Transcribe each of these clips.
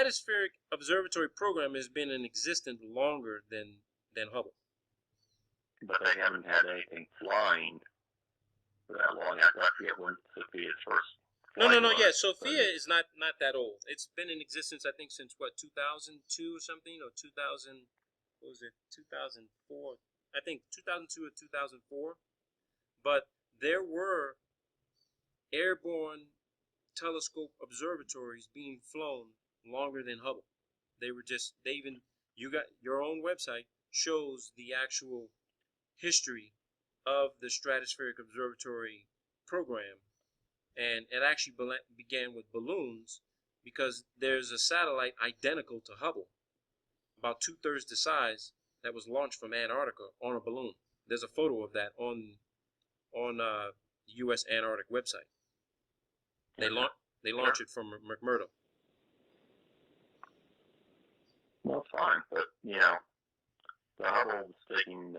Stratospheric Observatory program has been in existence longer than Hubble. But they haven't had anything flying for that long. I forget when Sophia's first. No. Yeah, Sophia is not that old. It's been in existence, I think, since what, 2002 or something, or 2000. What was it? 2004. I think 2002 or 2004. But there were airborne telescope observatories being flown longer than Hubble. You got your own website shows the actual history of the Stratospheric Observatory program, and it actually began with balloons, because there's a satellite identical to Hubble, about 2/3 the size, that was launched from Antarctica on a balloon. There's a photo of that on the U.S. Antarctic website. They launch it from McMurdo. Well, fine, but the Hubble was taking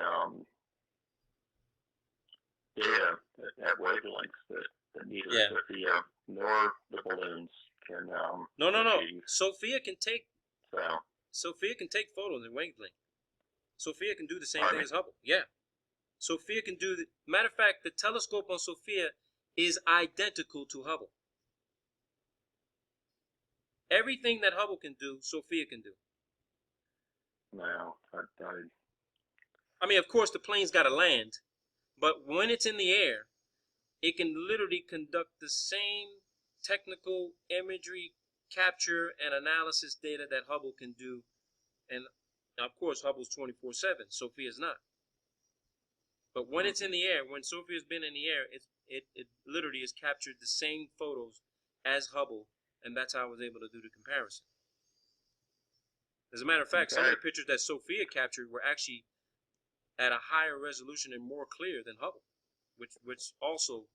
data at wavelengths that neither Sophia nor the balloons can. No. Sophia can take photos in wavelength. Sophia can do the same thing as Hubble. Yeah. Sophia can do the matter of fact, the telescope on Sophia is identical to Hubble. Everything that Hubble can do, Sophia can do. Well, I mean, of course, the plane's got to land, but when it's in the air, it can literally conduct the same technical imagery capture and analysis data that Hubble can do. And of course, Hubble's 24/7. Sophia's not. But when it's in the air, when Sophia's been in the air, it literally has captured the same photos as Hubble, and that's how I was able to do the comparison. As a matter of fact, some of the pictures that Sophia captured were actually at a higher resolution and more clear than Hubble, which also,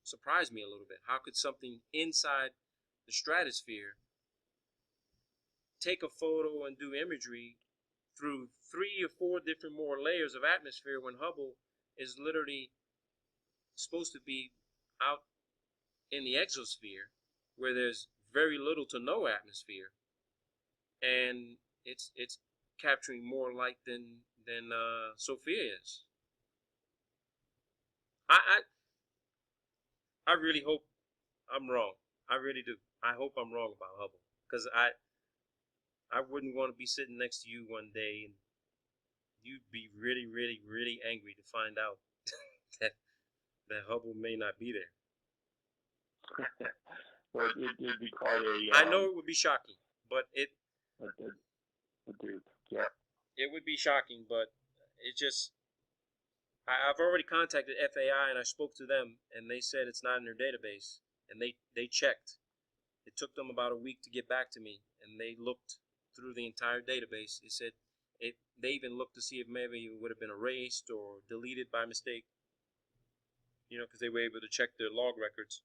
surprised me a little bit. How could something inside the stratosphere take a photo and do imagery through 3 or 4 different more layers of atmosphere when Hubble is literally supposed to be out in the exosphere where there's very little to no atmosphere, and it's capturing more light than Sophia is. I really hope I'm wrong. I really do. I hope I'm wrong about Hubble, because I wouldn't want to be sitting next to you one day and you'd be really, really, really angry to find out that Hubble may not be there. Well, it'd be quite a. I know it would be shocking, but yeah. It would be shocking, but it just. I've already contacted FAI and I spoke to them, and they said it's not in their database, and they checked. It took them about a week to get back to me, and they looked through the entire database. It said they even looked to see if maybe it would have been erased or deleted by mistake, because they were able to check their log records,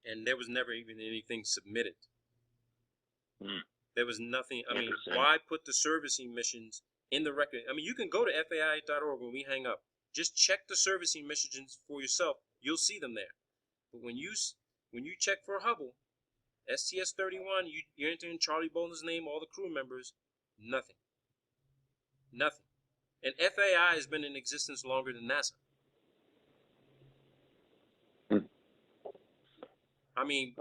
and there was never even anything submitted. There was nothing. I mean, why put the servicing missions in the record? I mean, you can go to FAI.org when we hang up. Just check the servicing missions for yourself. You'll see them there. But when you check for Hubble, STS-31, you enter in Charlie Bolden's name, all the crew members, nothing. Nothing. And FAI has been in existence longer than NASA. I mean,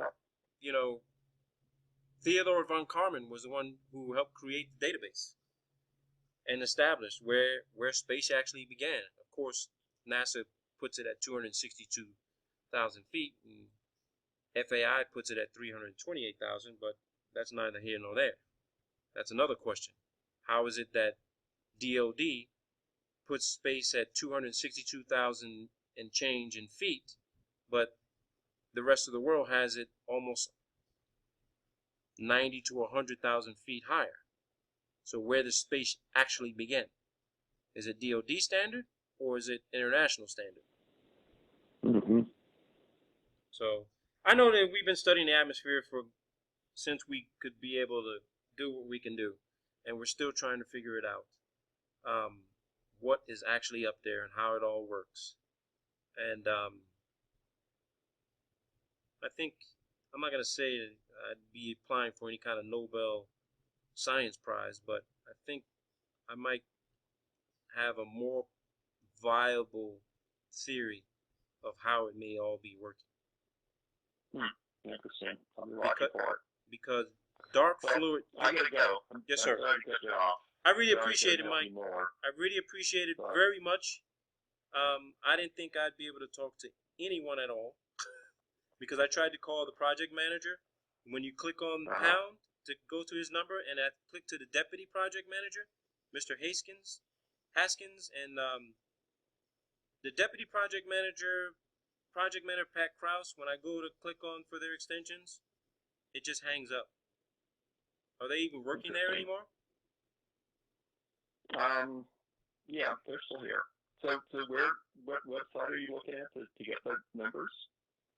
Theodore von Karman was the one who helped create the database and established where space actually began. Of course, NASA puts it at 262,000 feet, and FAI puts it at 328,000, but that's neither here nor there. That's another question. How is it that DOD puts space at 262,000 and change in feet, but the rest of the world has it almost 90 to 100,000 feet higher? So where does space actually begin? Is it DOD standard or is it international standard? So I know that we've been studying the atmosphere since we could be able to do what we can do, and we're still trying to figure it out. What is actually up there and how it all works. And I think I'm not going to say I'd be applying for any kind of Nobel Science Prize, but I think I might have a more viable theory of how it may all be working. Interesting. I'll be watching for it. Because dark fluid. I gotta go. Yes, sir. I'm sorry to cut you off. I really appreciate it, Mike. I really appreciate it very much. I didn't think I'd be able to talk to anyone at all because I tried to call the project manager. When you click on pound to go to his number, and I click to the deputy project manager, Mr. Haskins, and the deputy project manager, Pat Krause, when I go to click on for their extensions, it just hangs up. Are they even working there anymore? Yeah, they're still here. So what website are you looking at to get the numbers?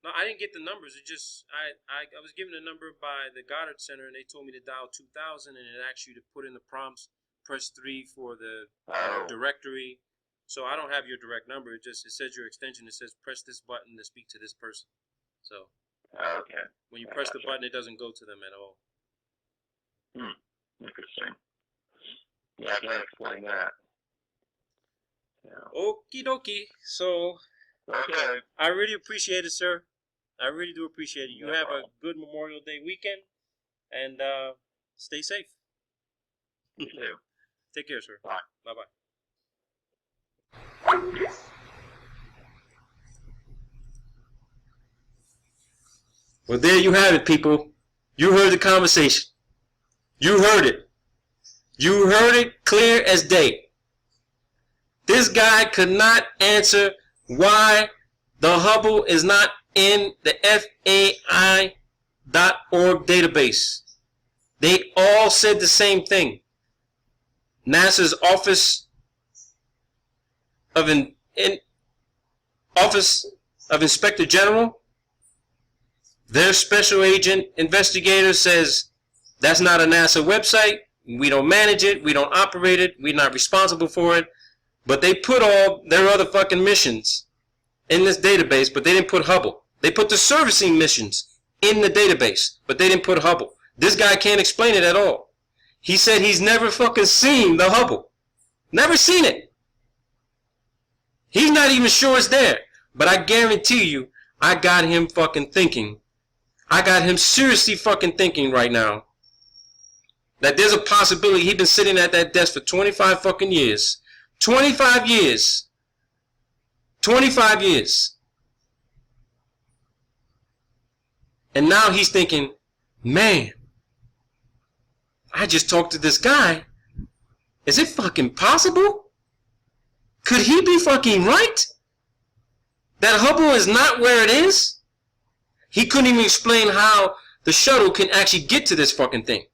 No, I didn't get the numbers. It just I was given a number by the Goddard Center, and they told me to dial 2000, and it asks you to put in the prompts, press 3 for the directory. So I don't have your direct number. It says your extension. It says press this button to speak to this person. So okay. When you press the button, it doesn't go to them at all. Interesting. Yeah, I can't explain that. Yeah. Okie dokie. So, okay. I really appreciate it, sir. I really do appreciate it. You have a good Memorial Day weekend, and stay safe. You too. Take care, sir. Bye. Bye-bye. Well, there you have it, people. You heard the conversation. You heard it. You heard it clear as day. This guy could not answer why the Hubble is not in the FAI.org database. They all said the same thing. NASA's Office of Inspector General, their special agent investigator says that's not a NASA website. We don't manage it. We don't operate it. We're not responsible for it. But they put all their other fucking missions in this database, but they didn't put Hubble. They put the servicing missions in the database, but they didn't put Hubble. This guy can't explain it at all. He said he's never fucking seen the Hubble. Never seen it. He's not even sure it's there. But I guarantee you, I got him fucking thinking. I got him seriously fucking thinking right now that there's a possibility he's been sitting at that desk for 25 fucking years. 25 years. 25 years. And now he's thinking, man, I just talked to this guy. Is it fucking possible? Could he be fucking right? That Hubble is not where it is? He couldn't even explain how the shuttle can actually get to this fucking thing.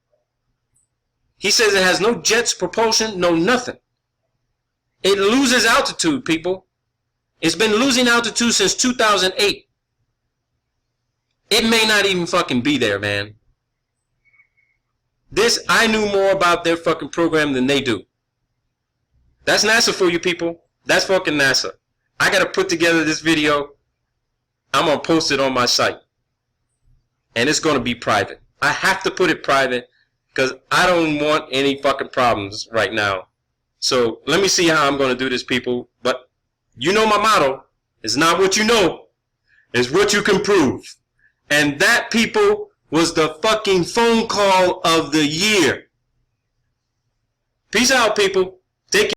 He says it has no jets, propulsion, no nothing. It loses altitude, people. It's been losing altitude since 2008. It may not even fucking be there, man. I knew more about their fucking program than they do. That's NASA for you people. That's fucking NASA. I gotta put together this video. I'm gonna post it on my site. And it's gonna be private. I have to put it private because I don't want any fucking problems right now. So let me see how I'm gonna do this, people. But you know my motto. It's not what you know. It's what you can prove. And that, people, was the fucking phone call of the year. Peace out, people.